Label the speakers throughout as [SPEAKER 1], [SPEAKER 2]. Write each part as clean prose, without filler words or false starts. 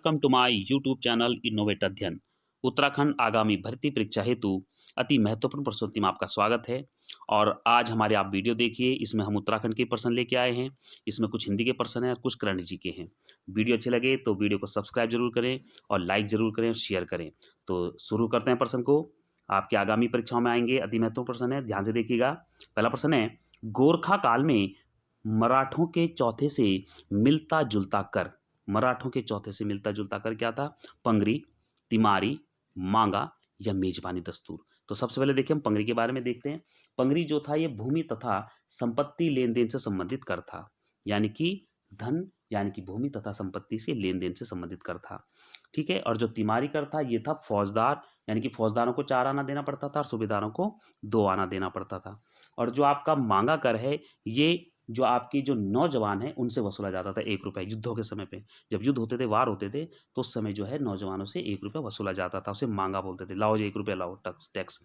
[SPEAKER 1] Welcome to my YouTube channel innovate Adhyayan. Uttarakhand आगामी भर्ती परीक्षा हेतु अति महत्वपूर्ण प्रस्तुति में आपका स्वागत है। और आज हमारे आप वीडियो देखिए, इसमें हम उत्तराखंड के प्रश्न लेके आए हैं। इसमें कुछ हिंदी के प्रश्न हैं और कुछ करंट जी के हैं। वीडियो अच्छे लगे तो वीडियो को सब्सक्राइब जरूर करें और लाइक जरूर करें और शेयर करें। तो शुरू करते हैं प्रश्न को। आपकी आगामी परीक्षाओं में आएंगे अति महत्वपूर्ण प्रश्न है, ध्यान से देखिएगा। पहला प्रश्न है, गोरखा काल में मराठों के चौथे से मिलता जुलता कर, मराठों के चौथे से मिलता जुलता कर क्या था? पंगरी, तिमारी, मांगा या मेजबानी दस्तूर। तो सबसे पहले देखिए हम पंगरी के बारे में देखते हैं। पंगरी जो था ये भूमि तथा संपत्ति लेन देन से संबंधित कर था, यानी कि धन यानी कि भूमि तथा संपत्ति से लेन देन से संबंधित कर था। ठीक है। और जो तिमारी कर था ये था फौजदार, यानी कि फौजदारों को 4 आना देना पड़ता था और सूबेदारों को 2 आना देना पड़ता था। और जो आपका मांगा कर है ये जो आपकी जो नौजवान है उनसे वसूला जाता था 1 रुपये। युद्धों के समय पे जब युद्ध होते थे, वार होते थे, तो उस समय जो है नौजवानों से 1 रुपया वसूला जाता था, उसे मांगा बोलते थे। लाओ जी 1 रुपया लाओ टैक्स।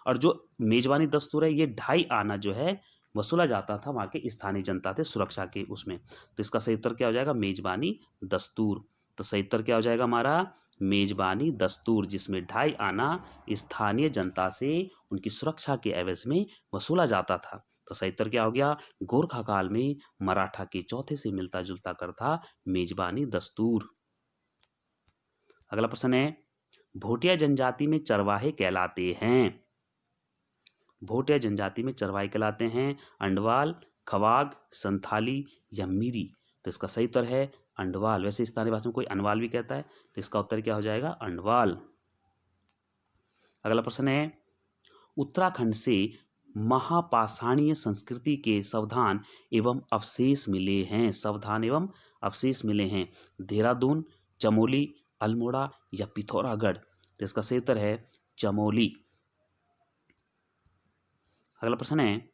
[SPEAKER 1] और जो मेजबानी दस्तूर है ये 2.5 आना जो है वसूला जाता था वहाँ के स्थानीय जनता थे सुरक्षा के उसमें। तो इसका सही उत्तर क्या हो जाएगा? मेजबानी दस्तूर। तो सही उत्तर क्या हो जाएगा हमारा? मेजबानी दस्तूर, जिसमें 2.5 आना स्थानीय जनता से उनकी सुरक्षा के एवज में वसूला जाता था। तो सही उत्तर क्या हो गया? गोरखा काल में मराठा के चौथे से मिलता जुलता कर था मेजबानी दस्तूर। अगला प्रश्न है, भोटिया जनजाति में चरवाहे कहलाते हैं। भोटिया जनजाति में चरवाहे कहलाते हैं अंडवाल, खवाग, संथाली या मीरी। तो इसका सही उत्तर है अंडवाल। वैसे स्थानीय भाषा में कोई अनवाल भी कहता है, तो इसका उत्तर क्या हो जाएगा? अंडवाल। अगला प्रश्न है, उत्तराखंड से महापाषाणीय संस्कृति के सावधान एवं अवशेष मिले हैं। सावधान एवं अवशेष मिले हैं देहरादून, चमोली, अल्मोड़ा या पिथौरागढ़। तो इसका सही उत्तर है चमोली। अगला प्रश्न है,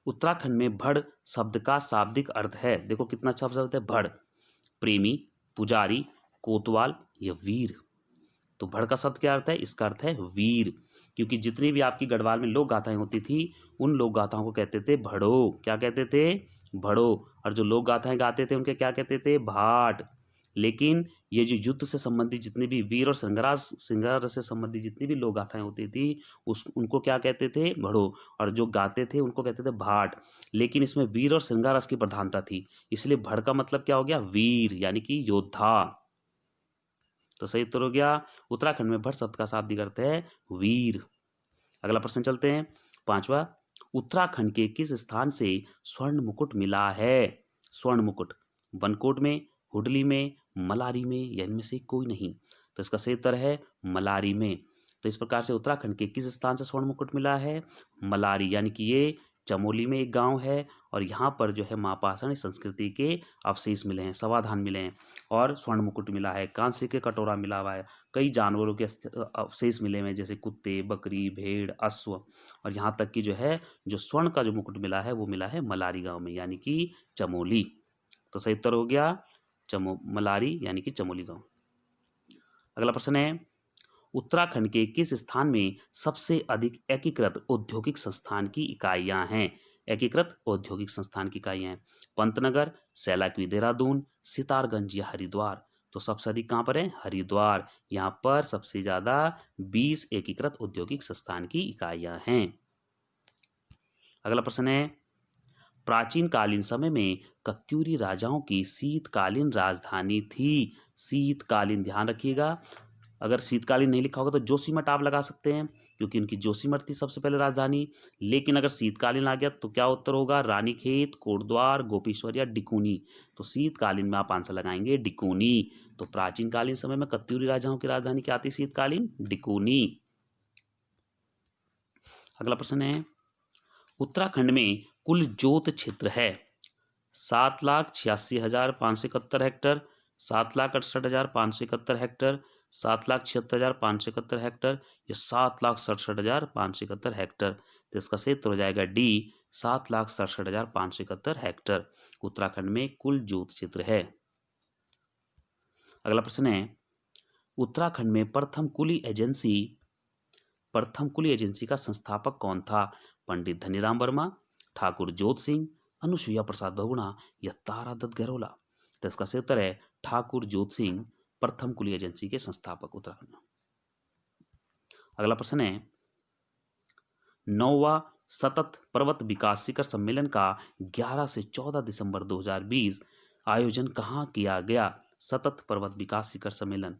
[SPEAKER 1] उत्तराखंड में भड़ शब्द का शाब्दिक अर्थ है। देखो कितना अच्छा शब्द है भड़। प्रेमी, पुजारी, कोतवाल या वीर। तो भड़ का शब्द क्या अर्थ है? इसका अर्थ है वीर, क्योंकि जितनी भी आपकी गढ़वाल में लोक गाथाएं होती थी उन लोक गाथाओं को कहते थे भड़ो। क्या कहते थे? भड़ो। और जो लोक गाथाएं गाते थे उनके क्या कहते थे? भाट। लेकिन ये जो युद्ध से संबंधित जितनी भी वीर और श्रृंगार से संबंधित जितनी भी लोक गाथाएं होती थी उनको क्या कहते थे? भड़ो। और जो गाते थे उनको कहते थे भाट। लेकिन इसमें वीर और श्रृंगार रस की प्रधानता थी, इसलिए भड़ का मतलब क्या हो गया? वीर, यानी कि योद्धा। तो सही उत्तर हो गया उत्तराखंड में भट्ट शब्द का शाब्दिक अर्थ है वीर। अगला प्रश्न चलते हैं, 5वां, उत्तराखंड के किस स्थान से स्वर्ण मुकुट मिला है? स्वर्ण मुकुट बनकोट में, हुडली में, मलारी में या इनमें से कोई नहीं। तो इसका सही उत्तर है मलारी में। तो इस प्रकार से उत्तराखंड के किस स्थान से स्वर्ण मुकुट मिला है? मलारी, यानी कि ये चमोली में एक गांव है और यहाँ पर जो है महापाषाणी संस्कृति के अवशेष मिले हैं, समाधान मिले हैं। और स्वर्ण मुकुट मिला है, कांस्य के कटोरा मिला हुआ है, कई जानवरों के अवशेष मिले हुए हैं जैसे कुत्ते, बकरी, भेड़, अश्व। और यहाँ तक कि जो है जो स्वर्ण का जो मुकुट मिला है वो मिला है मलारी गांव में, यानी कि चमोली। तो सही उत्तर हो गया मलारी, यानी कि चमोली गांव। अगला प्रश्न है, उत्तराखंड के किस स्थान में सबसे अधिक एकीकृत औद्योगिक संस्थान की इकाइयां हैं? एकीकृत औद्योगिक संस्थान की इकाइयां हैं पंतनगर, सैलाकुई देहरादून, सितारगंज या हरिद्वार। तो सबसे अधिक कहां पर है? हरिद्वार। यहाँ पर सबसे ज्यादा 20 एकीकृत औद्योगिक संस्थान की इकाइयां हैं। अगला प्रश्न है, प्राचीन कालीन समय में कत्यूरी राजाओं की शीतकालीन राजधानी थी। शीतकालीन, ध्यान रखिएगा, अगर शीतकालीन नहीं लिखा होगा तो जोशीमठ आप लगा सकते हैं, क्योंकि उनकी जोशीमठ थी सबसे पहले राजधानी। लेकिन अगर शीतकालीन आ गया तो क्या उत्तर होगा? रानीखेत, कोटद्वार, गोपेश्वर या डिकोनी। तो शीतकालीन में आप आंसर लगाएंगे डिकोनी। तो प्राचीन कालीन समय में कत्यूरी राजाओं की राजधानी क्या थी शीतकालीन? डिकोनी। अगला प्रश्न है, उत्तराखंड में कुल जोत क्षेत्र है 7,86,571 हेक्टर, 7,68,571 हेक्टर, 7,76,571 हेक्टर या 7,67,571 हेक्टर। तो इसका सही उत्तर हो जाएगा डी, 7,67,571 हेक्टर उत्तराखंड में कुल जोत क्षेत्र है। अगला प्रश्न है, उत्तराखंड में प्रथम कुली एजेंसी का संस्थापक कौन था? पंडित धनीराम वर्मा, ठाकुर जोत सिंह, अनुसुईया प्रसाद बहुगुणा या तारा दत्त गहरोला। तो इसका सही उत्तर है ठाकुर जोत सिंह प्रथम कुली एजेंसी के संस्थापक उत्तराखंड में। अगला प्रश्न है 9वां सतत पर्वत विकास शिखर सम्मेलन का 11 से 14 दिसंबर 2020 आयोजन कहाँ किया गया? सतत पर्वत विकास शिखर सम्मेलन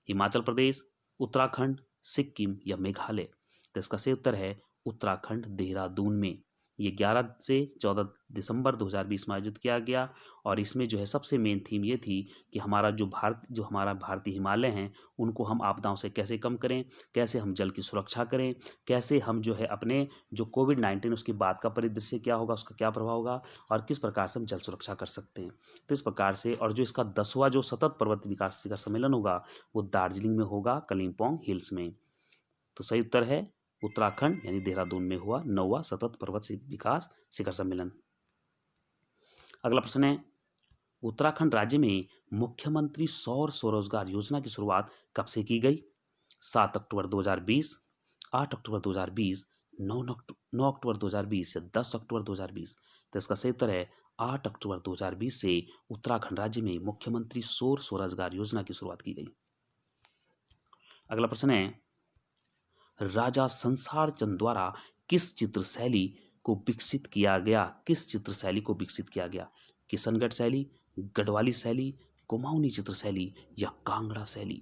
[SPEAKER 1] हिमाचल प्रदेश, उत्तराखंड, सिक्किम या मेघालय? तो इसका सही उत्तर है उत्तराखंड, देहरादून में। ये 11 से 14 दिसंबर 2020 में आयोजित किया गया और इसमें जो है सबसे मेन थीम ये थी कि हमारा जो हमारा भारतीय हिमालय हैं उनको हम आपदाओं से कैसे कम करें, कैसे हम जल की सुरक्षा करें, कैसे हम जो है अपने जो कोविड-19 उसके बाद का परिदृश्य क्या होगा, उसका क्या प्रभाव होगा और किस प्रकार से हम जल सुरक्षा कर सकते हैं। तो इस प्रकार से और जो इसका 10वां जो सतत पर्वत विकास शिखर सम्मेलन होगा वो दार्जिलिंग में होगा, कलिम्पोंग हिल्स में। तो सही उत्तर है उत्तराखंड यानी देहरादून में हुआ 9वां सतत पर्वत विकास शिखर सम्मेलन। अगला प्रश्न है उत्तराखंड राज्य में मुख्यमंत्री सौर स्वरोजगार योजना की शुरुआत कब से की गई? 7 अक्टूबर 2020, 8 अक्टूबर 2020, 9 अक्टूबर 2020 या 10 अक्टूबर 2020? तो इसका सही उत्तर है 8 अक्टूबर 2020 से उत्तराखंड राज्य में मुख्यमंत्री सौर स्वरोजगार योजना की शुरुआत की गई। अगला प्रश्न है राजा संसार चंद द्वारा किस चित्र शैली को विकसित किया गया? किस चित्र शैली को विकसित किया गया? किशनगढ़ शैली, गढ़वाली शैली, कुमाऊनी चित्र शैली या कांगड़ा शैली?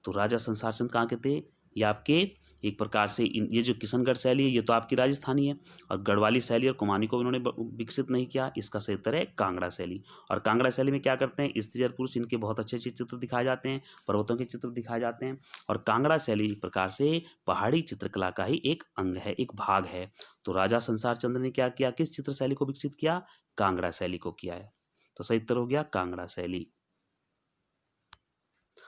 [SPEAKER 1] तो राजा संसार चंद कहाँ के थे? ये आपके एक प्रकार से ये जो किशनगढ़ शैली है ये तो आपकी राजस्थानी है और गढ़वाली शैली और कुमाऊनी को इन्होंने विकसित नहीं किया। इसका सही उत्तर है कांगड़ा शैली। और कांगड़ा शैली में क्या करते हैं स्त्री और पुरुष इनके बहुत अच्छे अच्छे चित्र दिखाए जाते हैं, पर्वतों के चित्र दिखाए जाते हैं और कांगड़ा शैली एक प्रकार से पहाड़ी चित्रकला का ही एक अंग है, एक भाग है। तो राजा संसार चंद ने क्या किया, किस चित्र शैली को विकसित किया? कांगड़ा शैली को किया है। तो सही उत्तर हो गया कांगड़ा शैली।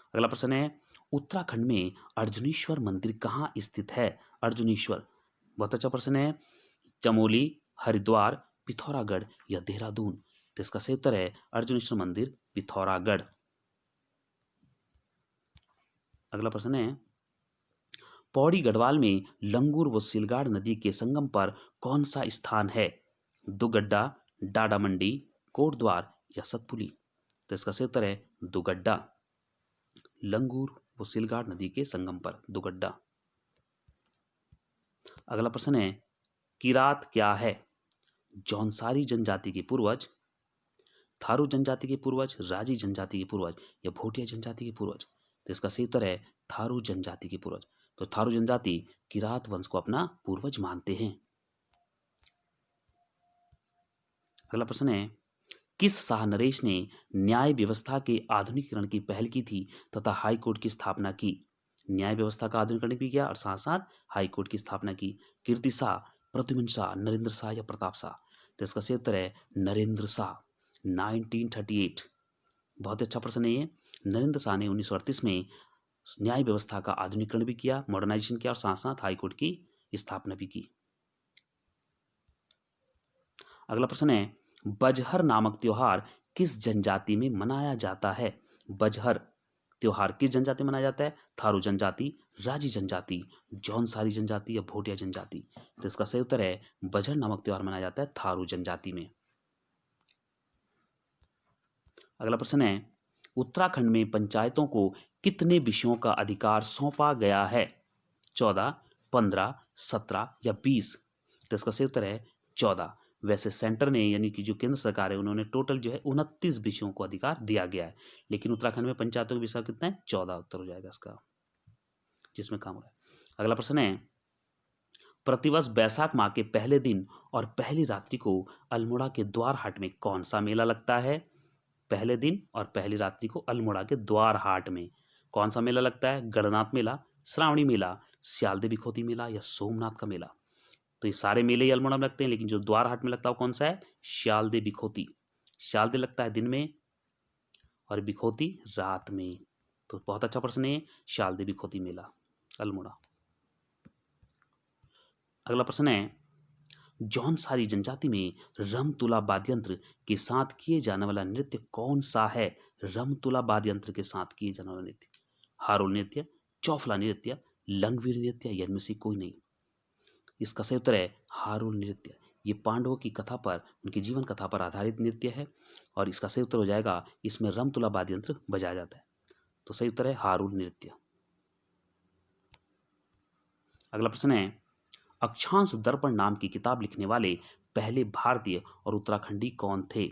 [SPEAKER 1] अगला प्रश्न है उत्तराखंड में अर्जुनेश्वर मंदिर कहाँ स्थित है? अर्जुनेश्वर बहुत अच्छा प्रश्न है। चमोली, हरिद्वार, पिथौरागढ़ या देहरादून? तो इसका सही उत्तर है अर्जुनेश्वर मंदिर, पिथौरागढ़। अगला प्रश्न है पौड़ी गढ़वाल में लंगूर व सिलगाड़ नदी के संगम पर कौन सा स्थान है? दुगड्डा, डाडामंडी, कोटद्वार या सतपुली? तो इसका सही उत्तर है दुगड्डा। लंगूर व सिलगाड़ नदी के संगम पर दुगड्डा। अगला प्रश्न है किरात क्या है? जौनसारी जनजाति के पूर्वज, थारू जनजाति के पूर्वज, राजी जनजाति के पूर्वज या भोटिया जनजाति के पूर्वज? तो इसका सही उत्तर है थारू जनजाति के पूर्वज। तो थारू जनजाति किरात वंश को अपना पूर्वज मानते हैं। अगला प्रश्न है किस शाह नरेश ने न्याय व्यवस्था के आधुनिकीकरण की पहल की थी तथा हाई कोर्ट की स्थापना की? न्याय व्यवस्था का आधुनिकीकरण भी किया और साथ साथ हाई कोर्ट की स्थापना की। कीर्ति शाह, प्रद्युम्न शाह, नरेंद्र शाह या प्रताप शाह? तो इसका सही उत्तर है नरेंद्र शाह, 1938। बहुत अच्छा प्रश्न है ये। नरेंद्र शाह ने 1938 में न्याय व्यवस्था का आधुनिकीकरण भी किया, मॉडर्नाइजेशन किया और साथ साथ हाई कोर्ट की स्थापना भी की। अगला प्रश्न है बजहर नामक त्योहार किस जनजाति में मनाया जाता है? बजहर त्योहार किस जनजाति में मनाया जाता है? थारू जनजाति, राजी जनजाति, जौनसारी जनजाति या भोटिया जनजाति? तो इसका सही उत्तर है बजहर नामक त्योहार मनाया जाता है थारू जनजाति में। अगला प्रश्न है उत्तराखंड में पंचायतों को कितने विषयों का अधिकार सौंपा गया है? 14, 15, 17 या 20? तो इसका सही उत्तर है 14। वैसे सेंटर ने यानी कि जो केंद्र सरकार है उन्होंने टोटल जो है 29 विषयों को अधिकार दिया गया है, लेकिन उत्तराखंड में पंचायतों के विषय कितना है? 14 उत्तर हो जाएगा इसका, जिसमें काम हो रहा है। अगला प्रश्न है प्रतिवर्ष बैसाख माह के पहले दिन और पहली रात्रि को अल्मोड़ा के द्वार हाट में कौन सा मेला लगता है? पहले दिन और पहली रात्रि को अल्मोड़ा के द्वार हाट में कौन सा मेला लगता है? गणनाथ मेला, श्रावणी मेला, सियालदेवी खोती मेला या सोमनाथ का मेला? तो ये सारे मेले ही अल्मोड़ा में लगते हैं, लेकिन जो द्वार हाट में लगता है वो कौन सा है? सियालदे बिखोती। सियालदे लगता है दिन में और बिखोती रात में। तो बहुत अच्छा प्रश्न है सियालदे बिखोती मेला अल्मोड़ा। अगला प्रश्न है जौनसारी जनजाति में रमतुला वाद्ययंत्र के साथ किए जाने वाला नृत्य कौन सा है? रमतुला वाद्ययंत्र के साथ किए जाने वाला नृत्य हारोल नृत्य, चौफला नृत्य, लंगवीर नृत्य या इनमें से कोई नहीं? इसका सही उत्तर है हारोल नृत्य। ये पांडवों की कथा पर, उनकी जीवन कथा पर आधारित नृत्य है और इसका सही उत्तर हो जाएगा इसमें रमतुला वाद्ययंत्र बजाया जाता है। तो सही उत्तर है हारून नृत्य। अगला प्रश्न है, अक्षांश दर्पण नाम की किताब लिखने वाले पहले भारतीय और उत्तराखंडी कौन थे?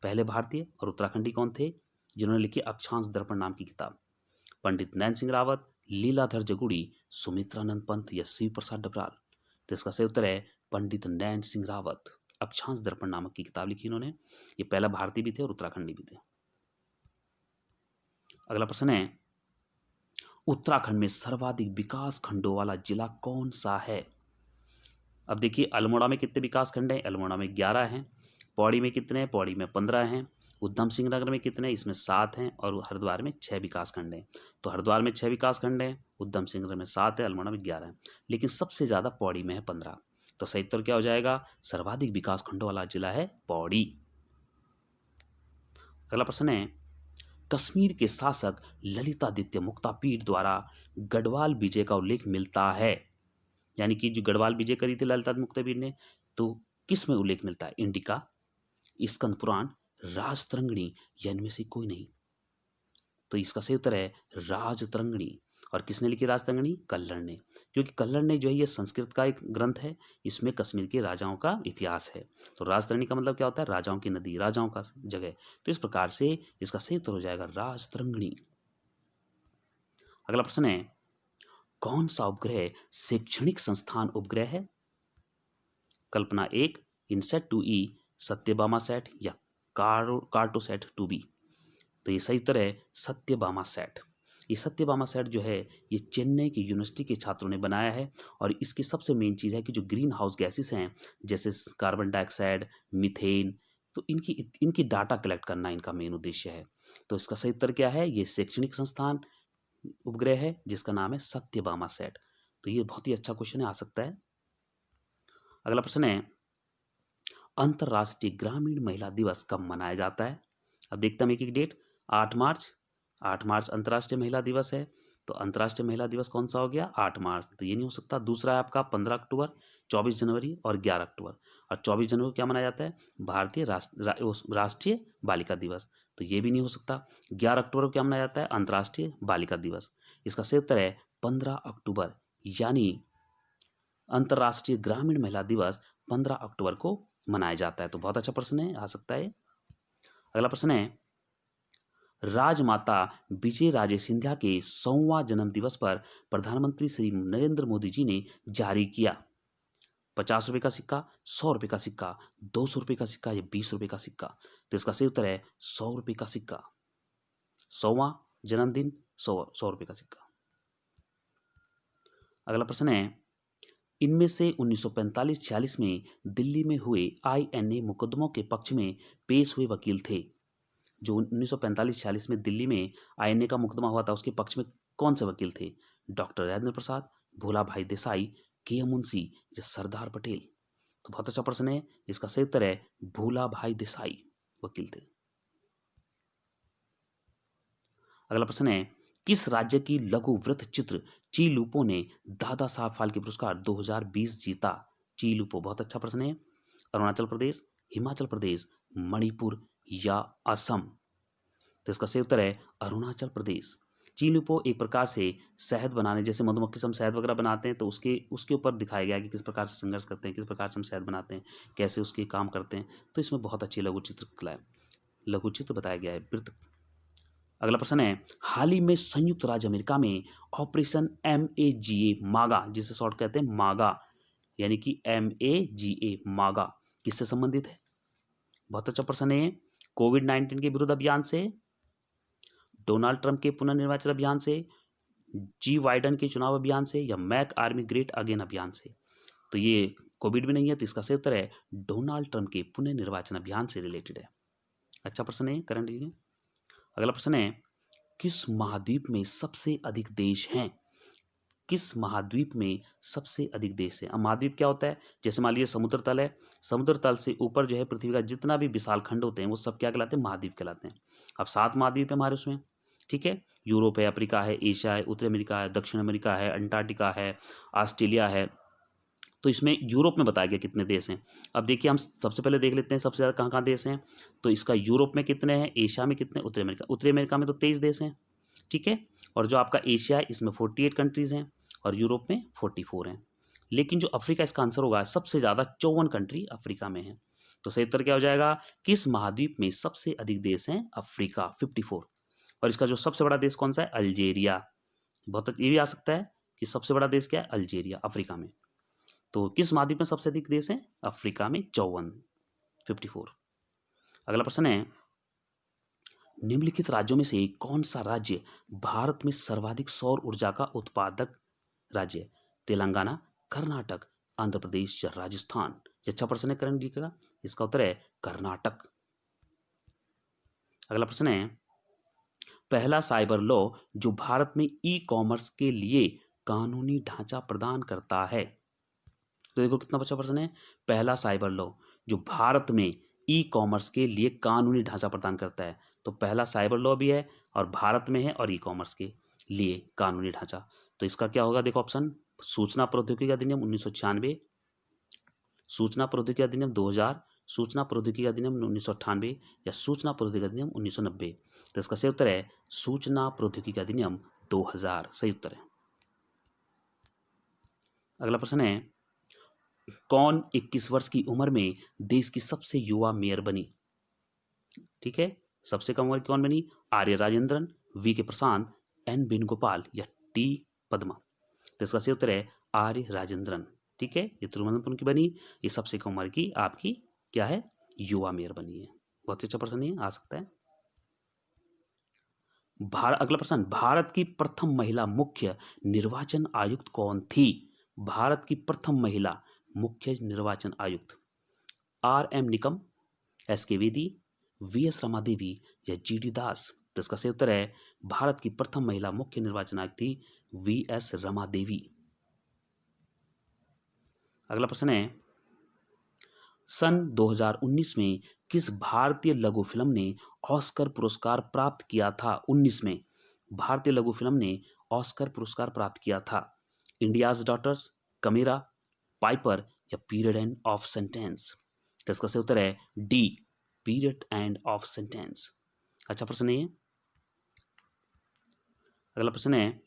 [SPEAKER 1] पहले भारतीय और उत्तराखंडी कौन थे जिन्होंने लिखी अक्षांश दर्पण नाम की किताब? पंडित नैन सिंह रावत, लीलाधर जगुड़ी, सुमित्रानंद पंत या शिव प्रसाद डबराल? तो इसका सही उत्तर है पंडित नैन सिंह रावत। अक्षांश दर्पण नामक की किताब लिखी इन्होंने। ये पहला भारतीय भी थे और उत्तराखंडी भी थे। अगला प्रश्न है, उत्तराखंड में सर्वाधिक विकास खंडों वाला जिला कौन सा है? अब देखिए, अल्मोड़ा में कितने विकास खंड हैं? अल्मोड़ा में 11 हैं। पौड़ी में कितने हैं? पौड़ी में 15 हैं। उधम सिंह नगर में कितने हैं? इसमें 7 हैं। और हरिद्वार में 6 विकास खंड हैं। तो हरिद्वार में 6 विकास खंड हैं, उधम सिंह नगर में 7 है, अल्मोड़ा में 11 है, लेकिन सबसे ज़्यादा पौड़ी में है 15। तो सही उत्तर क्या हो जाएगा? सर्वाधिक विकास खंडों वाला जिला है पौड़ी। अगला प्रश्न है, कश्मीर के शासक ललितादित्य मुक्तापीड द्वारा गढ़वाल विजय का उल्लेख मिलता है? यानी कि जो गढ़वाल विजय करी थी ललितादित्य मुक्तापीड ने, तो किस में उल्लेख मिलता है? इंडिका, स्कंद पुराण, राजतरंगिणी या इनमें से कोई नहीं? तो इसका सही उत्तर है राजतरंगिणी। और किसने लिखी राजतरंगिणी? कल्हड़ ने। क्योंकि कल्हड़ ने जो है ये संस्कृत का एक ग्रंथ है, इसमें कश्मीर के राजाओं का इतिहास है। तो राजतरंगिणी का मतलब क्या होता है? राजाओं की नदी, राजाओं का जगह। तो इस प्रकार से इसका सही उत्तर हो जाएगा राजतरंगिणी। अगला प्रश्न है, कौन सा उपग्रह शैक्षणिक संस्थान उपग्रह है? कल्पना 1, इनसेट 2E, सत्यभामा सैट या कार्टोसैट 2B? तो ये सही उत्तर है सत्यभामा सैट। ये सत्यभामा सैट जो है ये चेन्नई की यूनिवर्सिटी के छात्रों ने बनाया है। और इसकी सबसे मेन चीज़ है कि जो ग्रीन हाउस गैसेस हैं, जैसे कार्बन डाइऑक्साइड, मीथेन, तो इनकी डाटा कलेक्ट करना इनका मेन उद्देश्य है। तो इसका सही उत्तर क्या है? ये शैक्षणिक संस्थान उपग्रह है जिसका नाम है सत्यभामा सैट। तो ये बहुत ही अच्छा क्वेश्चन है, आ सकता है। अगला प्रश्न है, अंतर्राष्ट्रीय ग्रामीण महिला दिवस कब मनाया जाता है? अब देखते हैं एक एक डेट। 8 मार्च, 8 मार्च अंतर्राष्ट्रीय महिला दिवस है। तो अंतर्राष्ट्रीय महिला दिवस कौन सा हो गया? 8 मार्च। तो ये नहीं हो सकता। दूसरा है आपका 15 अक्टूबर, 24 जनवरी और 11 अक्टूबर। और 24 जनवरी को क्या मनाया जाता है? भारतीय राष्ट्रीय बालिका दिवस। तो ये भी नहीं हो सकता। 11 अक्टूबर को क्या मनाया जाता है? अंतर्राष्ट्रीय बालिका दिवस। इसका सही उत्तर है 15 अक्टूबर, यानी अंतर्राष्ट्रीय ग्रामीण महिला दिवस 15 अक्टूबर को मनाया जाता है। तो बहुत अच्छा प्रश्न है, आ सकता है। अगला प्रश्न है, राजमाता विजय राजे सिंधिया के 100वां जन्म दिवस पर प्रधानमंत्री श्री नरेंद्र मोदी जी ने जारी किया 50 रुपए का सिक्का, 100 रुपए का सिक्का, 200 रुपए का सिक्का या 20 रुपए का सिक्का? तो इसका सही उत्तर है 100 रुपए का सिक्का। 100वां जन्मदिन, 100 रुपए का सिक्का। अगला प्रश्न है, इनमें से 1945-46 में दिल्ली में हुए INA मुकदमों के पक्ष में पेश हुए वकील थे? जो 1945-46 में दिल्ली में INA का मुकदमा हुआ था, उसके पक्ष में कौन से वकील थे? डॉक्टर राजेंद्र प्रसाद, भोला भाई देसाई, के एम मुंशी या सरदार पटेल? तो बहुत अच्छा प्रश्न है। इसका सही उत्तर है भोला भाई देसाई वकील थे। अगला प्रश्न है, किस राज्य की लघु वृत्त चित्र चीलूपो ने दादा साहब फाल्के पुरस्कार 2020 जीता? चीलूपो, बहुत अच्छा प्रश्न है। अरुणाचल प्रदेश, हिमाचल प्रदेश, मणिपुर या असम? तो इसका सही उत्तर है अरुणाचल प्रदेश। चीलूपो एक प्रकार से शहद बनाने, जैसे मधुमक्खी से हम शहद वगैरह बनाते हैं, तो उसके ऊपर दिखाया गया कि किस प्रकार से संघर्ष करते हैं, किस प्रकार से हम शहद बनाते हैं, कैसे उसके काम करते हैं। तो इसमें बहुत अच्छी लघु चित्र बताया गया है, वृत्त। अगला प्रश्न है, हाल ही में संयुक्त राज्य अमेरिका में ऑपरेशन MAGA मागा, जिसे शॉर्ट कहते हैं मागा, यानी कि MAGA मागा, किससे संबंधित है? बहुत अच्छा प्रश्न है। कोविड-19 के विरुद्ध अभियान से, डोनाल्ड ट्रंप के पुनर्निर्वाचन अभियान से, जी वाइडन के चुनाव अभियान से या मैक आर्मी ग्रेट अगेन अभियान से? तो ये कोविड भी नहीं है, तो इसका सही उत्तर है डोनाल्ड ट्रंप के पुनर्निर्वाचन अभियान से रिलेटेड है। अच्छा प्रश्न है, करंट लीजिए। अगला प्रश्न है, किस महाद्वीप में सबसे अधिक देश हैं? किस महाद्वीप में सबसे अधिक देश है? अब महाद्वीप क्या होता है? जैसे मान लीजिए समुद्र तल है, समुद्र तल से ऊपर जो है पृथ्वी का जितना भी विशाल खंड होते हैं वो सब क्या कहलाते हैं? महाद्वीप कहलाते हैं। अब 7 महाद्वीप है हमारे उसमें, ठीक है। यूरोप है, अफ्रीका है, एशिया है, उत्तरी अमेरिका है, दक्षिण अमेरिका है, अंटार्कटिका है, ऑस्ट्रेलिया है। तो इसमें यूरोप में बताया गया कितने देश हैं। अब देखिए, हम सबसे पहले देख लेते हैं सबसे ज़्यादा कहाँ कहाँ देश हैं। तो इसका यूरोप में कितने हैं, एशिया में कितने, उत्तरी अमेरिका में तो 23 देश हैं, ठीक है। और जो आपका एशिया है इसमें 48 कंट्रीज़ हैं और यूरोप में 44 हैं। लेकिन जो अफ्रीका इसका आंसर होगा, सबसे ज़्यादा 54 कंट्री अफ्रीका में है। तो सही उत्तर क्या हो जाएगा, किस महाद्वीप में सबसे अधिक देश हैं, अफ्रीका 54। और इसका जो सबसे बड़ा देश कौन सा है, अल्जेरिया। बहुत ये भी आ सकता है कि सबसे बड़ा देश क्या है, अल्जेरिया, अफ्रीका में। तो किस महाद्वीप में सबसे अधिक देश हैं, अफ्रीका में 54, 54। अगला प्रश्न है, निम्नलिखित राज्यों में से कौन सा राज्य भारत में सर्वाधिक सौर ऊर्जा का उत्पादक राज्य है, तेलंगाना, कर्नाटक, आंध्र प्रदेश या राजस्थान। ये अच्छा प्रश्न है करण जी का, इसका उत्तर है कर्नाटक। अगला प्रश्न है, पहला साइबर लॉ जो भारत में ई कॉमर्स के लिए कानूनी ढांचा प्रदान करता है। तो देखो कितना अच्छा प्रश्न है, पहला साइबर लॉ जो भारत में ई कॉमर्स के लिए कानूनी ढांचा प्रदान करता है। तो पहला साइबर लॉ भी है और भारत में है और ई कॉमर्स के लिए कानूनी ढांचा। तो इसका क्या होगा, देखो ऑप्शन, सूचना प्रौद्योगिकी अधिनियम 1996, सूचना प्रौद्योगिकी अधिनियम 2000, सूचना प्रौद्योगिकी अधिनियम 1998 या सूचना प्रौद्योगिकी अधिनियम 1990। तो इसका सही उत्तर है सूचना प्रौद्योगिकी अधिनियम 2000, सही उत्तर है। अगला प्रश्न है, कौन 21 वर्ष की उम्र में देश की सबसे युवा मेयर बनी। ठीक है, सबसे कम उम्र कौन बनी, आर्य राजेंद्रन, वी के प्रशांत, एन वेणुगोपाल या टी पद्मा। तो इसका सही उत्तर है आर्य राजेंद्रन। ठीक है, ये तिरुवनंतपुरम की बनी, ये सबसे कम उम्र की आपकी क्या है, युवा मेयर बनी है। बहुत अच्छा प्रश्न है, आ सकता है। अगला प्रश्न, भारत की प्रथम महिला मुख्य निर्वाचन आयुक्त कौन थी। भारत की प्रथम महिला मुख्य निर्वाचन आयुक्त, आर एम निकम, एस के वेदी, वी एस रमा देवी या जी डी दास। तो इसका सही उत्तर है भारत की प्रथम महिला मुख्य निर्वाचन आयुक्त थी वी एस रमा देवी। अगला प्रश्न है, सन 2019 में किस भारतीय लघु फिल्म ने ऑस्कर पुरस्कार प्राप्त किया था। 19 में भारतीय लघु फिल्म ने ऑस्कर पुरस्कार प्राप्त किया था, इंडियाज डॉटर्स, कमीरा, पाइपर या पीरियड एंड ऑफ सेंटेंस। तो इसका सही उत्तर है D, period end of sentence. अच्छा प्रश्न है। अगला प्रश्न है,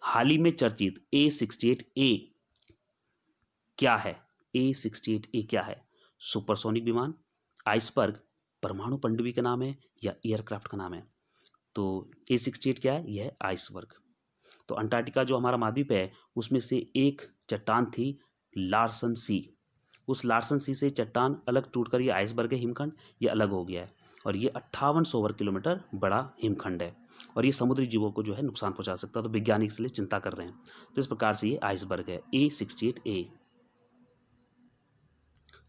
[SPEAKER 1] हाल ही में चर्चित A68A क्या है। A68A क्या है, सुपरसोनिक विमान, आइसबर्ग, परमाणु पनडुब्बी का नाम है या एयरक्राफ्ट का नाम है। तो A68 क्या है, यह है आइसबर्ग। तो अंटार्कटिका जो हमारा महाद्वीप है उसमें से एक चट्टान थी लार्सन सी, उस लार्सन सी से चट्टान अलग टूटकर ये आइसबर्ग है, हिमखंड ये अलग हो गया है और ये 5800 वर्ग किलोमीटर बड़ा हिमखंड है और ये समुद्री जीवों को जो है नुकसान पहुंचा सकता है। तो वैज्ञानिक इसलिए चिंता कर रहे हैं। तो इस प्रकार से ये आइसबर्ग है A68A।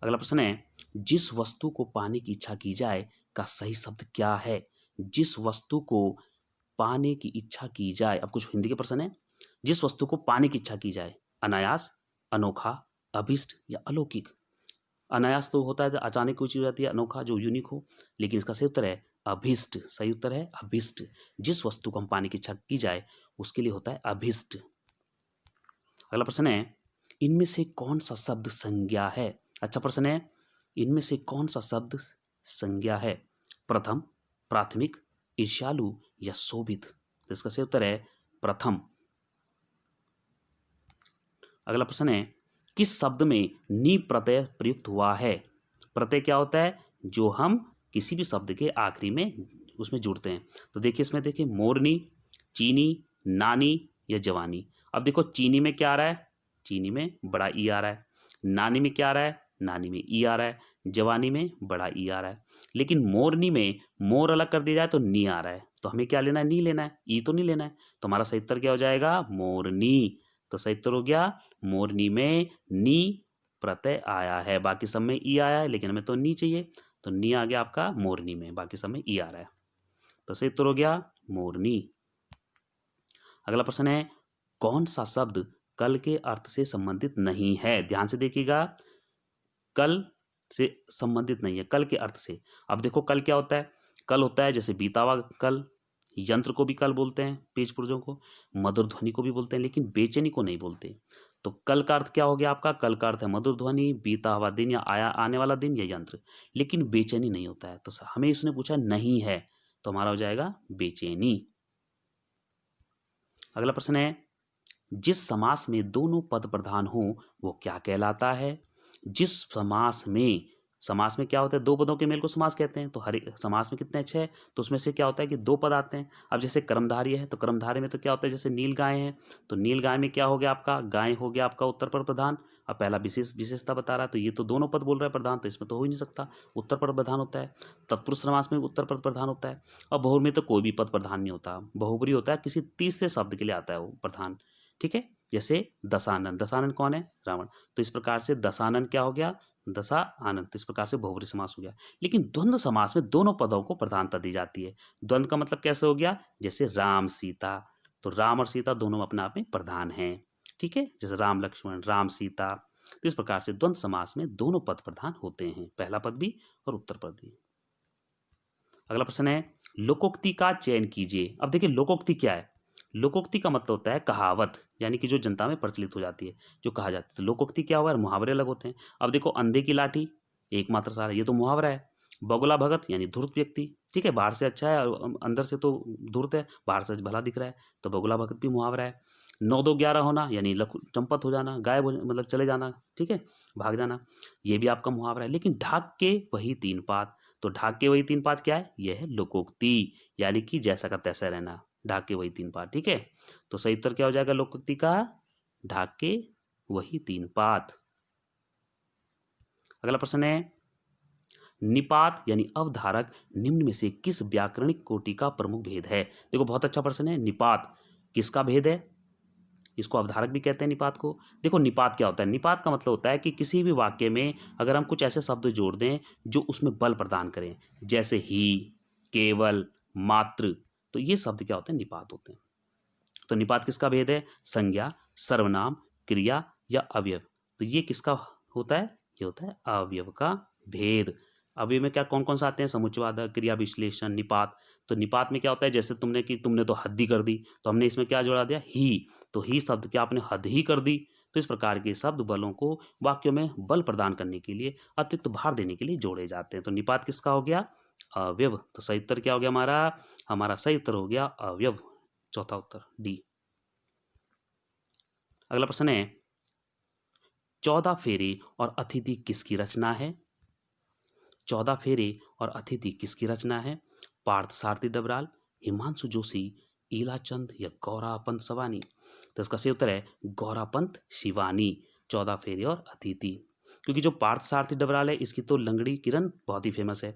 [SPEAKER 1] अगला प्रश्न है, जिस वस्तु को पाने की इच्छा की जाए का सही शब्द क्या है। जिस वस्तु को पाने की इच्छा की जाए, अब कुछ हिंदी के प्रश्न है। जिस वस्तु को पाने की इच्छा की जाए, अनायास, अनोखा, अभिष्ट या अलौकिक। अनायास तो होता है अचानक कोई चीज हो जाती है, अनोखा जो यूनिक हो, लेकिन इसका सही उत्तर है अभिष्ट। सही उत्तर है अभिष्ट। जिस वस्तु को हम पाने की इच्छा की जाए उसके लिए होता है अभिष्ट। अगला प्रश्न है, इनमें से कौन सा शब्द संज्ञा है। अच्छा प्रश्न है, इनमें से कौन सा शब्द संज्ञा है, प्रथम, प्राथमिक, ईर्ष्यालु या शोभित। तो इसका सही उत्तर है प्रथम। अगला प्रश्न है, किस शब्द में नी प्रत्यय प्रयुक्त हुआ है। प्रत्यय क्या होता है, जो हम किसी भी शब्द के आखिरी में उसमें जुड़ते हैं। तो देखिए इसमें देखिए मोरनी, चीनी, नानी या जवानी। अब देखो चीनी में क्या आ रहा है, चीनी में बड़ा ई आ रहा है, नानी में क्या आ रहा है, नानी में ई आ रहा है, जवानी में बड़ा ई आ रहा है। लेकिन मोरनी में मोर अलग कर दिया जाए तो नी आ रहा है, तो हमें क्या लेना है, नी लेना है, ई तो नहीं लेना है। तो हमारा सही उत्तर क्या हो जाएगा, मोरनी। तो सही उत्तर हो गया मोरनी में नी प्रत्यय आया है, बाकी सब में ई आया है लेकिन हमें तो नी चाहिए, तो नी आ गया आपका मोरनी में, बाकी सब में ई आ रहा है। तो सही उत्तर हो गया मोरनी। अगला प्रश्न है, कौन सा शब्द कल के अर्थ से संबंधित नहीं है। ध्यान से देखिएगा, कल से संबंधित नहीं है, कल के अर्थ से। अब देखो कल क्या होता है, कल होता है जैसे बीता हुआ कल, यंत्र को भी कल बोलते हैं, पेज पुर्जों को, मधुर ध्वनि को भी बोलते हैं, लेकिन बेचैनी को नहीं बोलते। तो कल का अर्थ क्या हो गया आपका, कल का अर्थ है मधुर ध्वनि, बीता हुआ दिन या आया आने वाला दिन या यंत्र, लेकिन बेचैनी नहीं होता है। तो हमें इसने पूछा नहीं है, तो हमारा हो जाएगा बेचैनी। अगला प्रश्न है, जिस समास में दोनों पद प्रधान हो वो क्या कहलाता है? जिस समास में क्या होता है, दो पदों के मेल को समास कहते हैं। तो हर एक समास में कितने 6, तो उसमें से क्या होता है कि दो पद आते हैं। अब जैसे कर्मधारय है तो कर्मधारय में तो क्या होता है, जैसे नील गाय है तो नील गाय में क्या हो गया आपका, गाय हो गया आपका उत्तर पद प्रधान। अब पहला विशेषता बता रहा है तो ये तो दोनों पद बोल रहा है प्रधान, तो इसमें तो हो ही नहीं सकता, उत्तर पद प्रधान होता है। तत्पुरुष समास में उत्तर पद प्रधान होता है। और बहुब्री में तो कोई भी पद प्रधान नहीं होता, बहुब्री होता है किसी तीसरे शब्द के लिए आता है वो प्रधान। ठीक है, जैसे दशानन, दशानन कौन है, रावण। तो इस प्रकार से दशानन क्या हो गया, दशा आनंद। तो इस प्रकार से बहुब्री समास हो गया। लेकिन द्वंद्व समास में दोनों पदों को प्रधानता दी जाती है। द्वंद्व का मतलब कैसे हो गया, जैसे राम सीता, तो राम और सीता दोनों अपने आप में प्रधान हैं। ठीक है, जैसे राम लक्ष्मण, राम सीता। तो इस प्रकार से द्वंद्व समास में दोनों पद प्रधान होते हैं, पहला पद भी और उत्तर पद भी। अगला प्रश्न है, लोकोक्ति का चयन कीजिए। अब देखिए लोकोक्ति क्या है, लोकोक्ति का मतलब होता है कहावत, यानी कि जो जनता में प्रचलित हो जाती है, जो कहा जाता है। तो लोकोक्ति क्या हुआ, मुहावरे अलग होते हैं। अब देखो, अंधे की लाठी एकमात्र सहारा, ये तो मुहावरा है। बगुला भगत यानी धूर्त व्यक्ति, ठीक है, बाहर से अच्छा है और अंदर से तो धूर्त है, बाहर से भला दिख रहा है, तो बगुला भगत भी मुहावरा है। 9-2-11 होना यानी चंपत हो जाना, गायब हो, मतलब चले जाना, ठीक है, भाग जाना, ये भी आपका मुहावरा है। लेकिन ढाक के वही तीन पात, तो ढाक के वही तीन पात क्या है, यह है लोकोक्ति, यानी कि जैसा का तैसा रहना, ढाक के वही तीन पात। ठीक है, तो सही उत्तर क्या हो जाएगा लोकोक्ति का, ढाक के वही तीन पात। अगला प्रश्न है, निपात यानी अवधारक निम्न में से किस व्याकरणिक कोटि का प्रमुख भेद है? देखो बहुत अच्छा प्रश्न है, निपात किसका भेद है, इसको अवधारक भी कहते हैं निपात को। देखो निपात क्या होता है, निपात का मतलब होता है कि किसी भी वाक्य में अगर हम कुछ ऐसे शब्द जोड़ दें जो उसमें बल प्रदान करें, जैसे ही, केवल, मात्र, तो ये शब्द क्या होते हैं, निपात होते हैं। तो निपात किसका भेद है, संज्ञा, सर्वनाम, क्रिया या अवयव। तो ये किसका होता है, ये होता है अवयव का भेद। अवयव में क्या कौन कौन सा आते हैं, समुच्चयवादक, क्रिया विश्लेषण, निपात। तो निपात में क्या होता है, जैसे तुमने तो हद ही कर दी, तो हमने इसमें क्या जोड़ा दिया, ही, तो ही शब्द क्या आपने हद ही कर दी। तो इस प्रकार के शब्द बलों को वाक्यों में बल प्रदान करने के लिए, अतिरिक्त भार देने के लिए जोड़े जाते हैं। तो निपात किसका हो गया, अवयव। तो सही उत्तर क्या हो गया हमारा सही उत्तर हो गया अवयव, चौथा उत्तर डी। अगला प्रश्न है, 14 फेरे और अतिथि किसकी रचना है? 14 फेरे और अतिथि किसकी रचना है? पार्थ सारथी डबराल, हिमांशु जोशी, ईलाचंद या गौरापंत शिवानी। तो इसका सही उत्तर है गौरापंत शिवानी, 14 फेरे और अतिथि। क्योंकि जो पार्थ सारथी डबराल है इसकी तो लंगड़ी किरण बहुत ही फेमस है।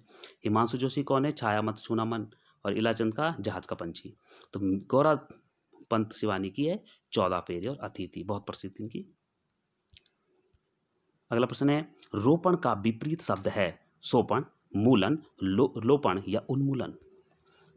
[SPEAKER 1] हिमांशु जोशी कौन है, छाया मत छूना मन, और इलाचंद का जहाज का पंछी। तो गौरापंत शिवानी की है 14 फेरे और अतिथि, बहुत प्रसिद्ध इनकी। अगला प्रश्न है, रोपण का विपरीत शब्द है सोपण, मूलन, लोपण या उन्मूलन।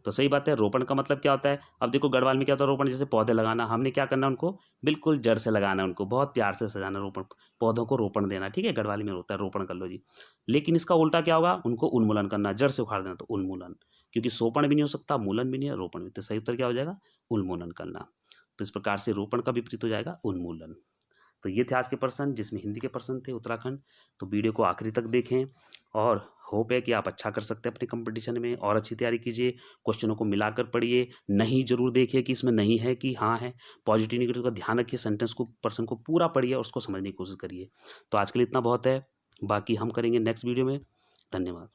[SPEAKER 1] तो सही बात है, रोपण का मतलब क्या होता है, अब देखो गढ़वाल में क्या होता है, रोपण जैसे पौधे लगाना, हमने क्या करना, उनको बिल्कुल जड़ से लगाना, उनको बहुत प्यार से सजाना, रोपण, पौधों को रोपण देना, ठीक है, गढ़वाली में होता है रोपण कर लो जी। लेकिन इसका उल्टा क्या होगा, उनको उन्मूलन करना, जड़ से उखाड़ देना, तो उन्मूलन। क्योंकि सोपण भी नहीं हो सकता, मूलन भी नहीं है, रोपण भी। तो सही उत्तर क्या हो जाएगा, उन्मूलन करना। तो इस प्रकार से रोपण का विपरीत हो जाएगा उन्मूलन। तो ये थे आज के प्रश्न, जिसमें हिंदी के प्रश्न थे उत्तराखंड। तो वीडियो को आखिरी तक देखें और होप है कि आप अच्छा कर सकते हैं अपने कंपटीशन में, और अच्छी तैयारी कीजिए, क्वेश्चनों को मिलाकर पढ़िए, नहीं जरूर देखिए कि इसमें नहीं है कि हाँ है, पॉजिटिव नेगेटिव का ध्यान रखिए, सेंटेंस को, प्रश्न को पूरा पढ़िए और उसको समझने की कोशिश करिए। तो आज के लिए इतना बहुत है, बाकी हम करेंगे नेक्स्ट वीडियो में। धन्यवाद।